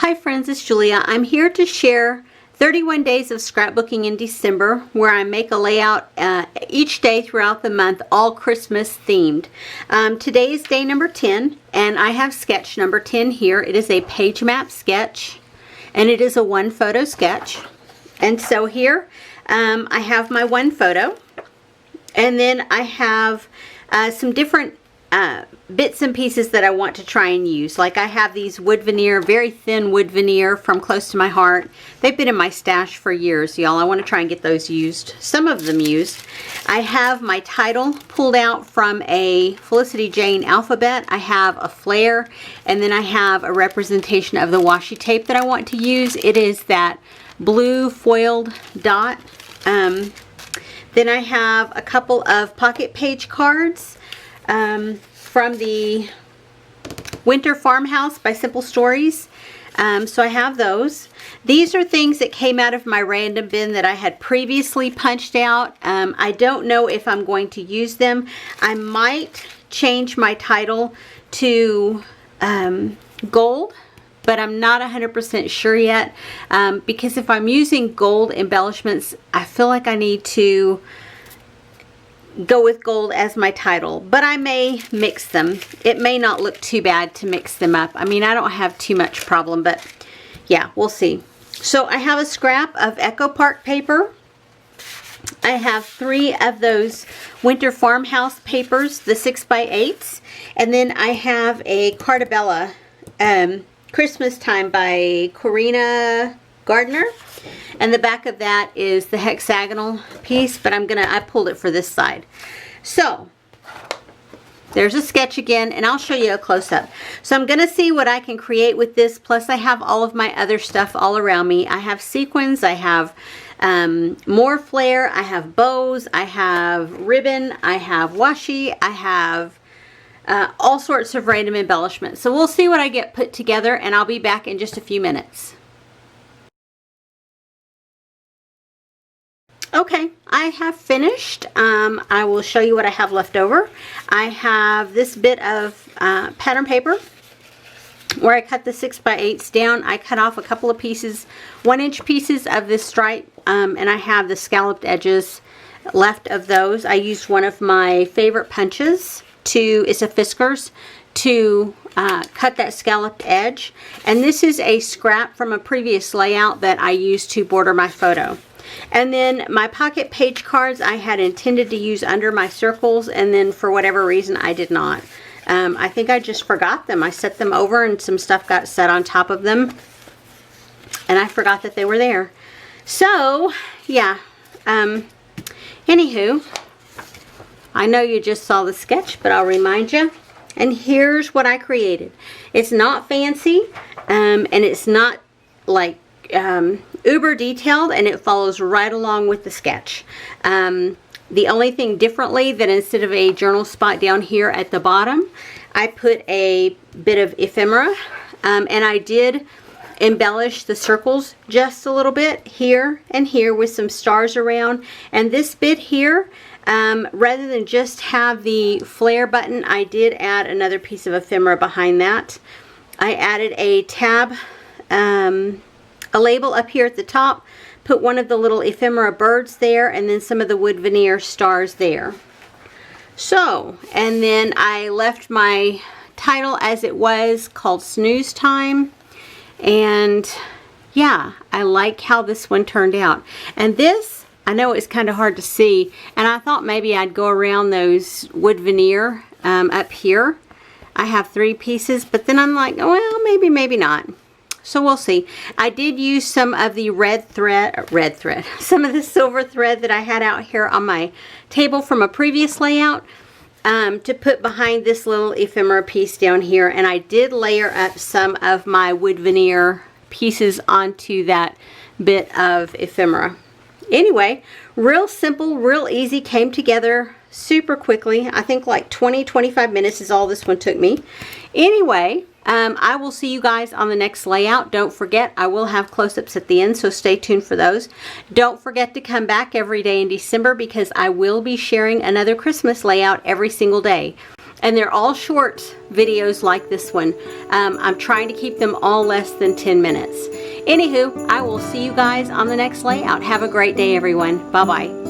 Hi friends, it's Julia. I'm here to share 31 days of scrapbooking in December where I make a layout each day throughout the month, all Christmas themed. Today is day number 10 and I have sketch number 10 here. It is a page map sketch and it is a one photo sketch. And so here I have my one photo, and then I have some different bits and pieces that I want to try and use. Like I have these wood veneer, very thin wood veneer from Close to My Heart. They've been in my stash for years, y'all. I want to try and get those used, some of them used. I have my title pulled out from a Felicity Jane alphabet. I have a flare, and then I have a representation of the washi tape that I want to use. It is that blue foiled dot. Then I have a couple of pocket page cards from the Winter Farmhouse by Simple Stories. So I have those. These are things that came out of my random bin that I had previously punched out. I don't know if I'm going to use them. I might change my title to gold, but I'm not 100% sure yet, because if I'm using gold embellishments, I feel like I need to go with gold as my title, but I may mix them. It may not look too bad to mix them up. I mean, I don't have too much problem, but yeah, we'll see. So I have a scrap of Echo Park paper. I have 3 of those Winter Farmhouse papers, the 6x8s, and then I have a Cartabella Christmas Time by Corina Gardner. And the back of that is the hexagonal piece, but I pulled it for this side. So there's a sketch again, and I'll show you a close-up. So I'm gonna see what I can create with this, plus I have all of my other stuff all around me. I have sequins, I have more flare, I have bows, I have ribbon, I have washi, I have all sorts of random embellishments. So we'll see what I get put together, and I'll be back in just a few minutes. Okay, I have finished. I will show you what I have left over. I have this bit of pattern paper where I cut the 6x8s down. I cut off a couple of pieces, 1-inch pieces of this stripe, and I have the scalloped edges left of those. I used one of my favorite punches it's a Fiskars, to cut that scalloped edge. And this is a scrap from a previous layout that I used to border my photo. And then my pocket page cards I had intended to use under my circles, and then for whatever reason I did not. I think I just forgot them. I set them over and some stuff got set on top of them, and I forgot that they were there. So yeah, anywho, I know you just saw the sketch, but I'll remind you. And here's what I created. It's not fancy, and it's not like uber detailed, and it follows right along with the sketch. The only thing differently, that instead of a journal spot down here at the bottom, I put a bit of ephemera, and I did embellish the circles just a little bit here and here with some stars around. And this bit here, rather than just have the flare button, I did add another piece of ephemera behind that. I added a tab, a label up here at the top, put one of the little ephemera birds there, and then some of the wood veneer stars there. So, and then I left my title as it was, called Snooze Time. And yeah, I like how this one turned out. And this, I know it's kind of hard to see, and I thought maybe I'd go around those wood veneer up here. I have 3 pieces, but then I'm like, oh, well, maybe not. So we'll see. I did use some of the some of the silver thread that I had out here on my table from a previous layout to put behind this little ephemera piece down here. And I did layer up some of my wood veneer pieces onto that bit of ephemera. Anyway, real simple, real easy, came together super quickly. I think like 20-25 minutes is all this one took me. Anyway, I will see you guys on the next layout. Don't forget, I will have close-ups at the end, so stay tuned for those. Don't forget to come back every day in December, because I will be sharing another Christmas layout every single day. And they're all short videos like this one. I'm trying to keep them all less than 10 minutes. Anywho, I will see you guys on the next layout. Have a great day, everyone. Bye-bye.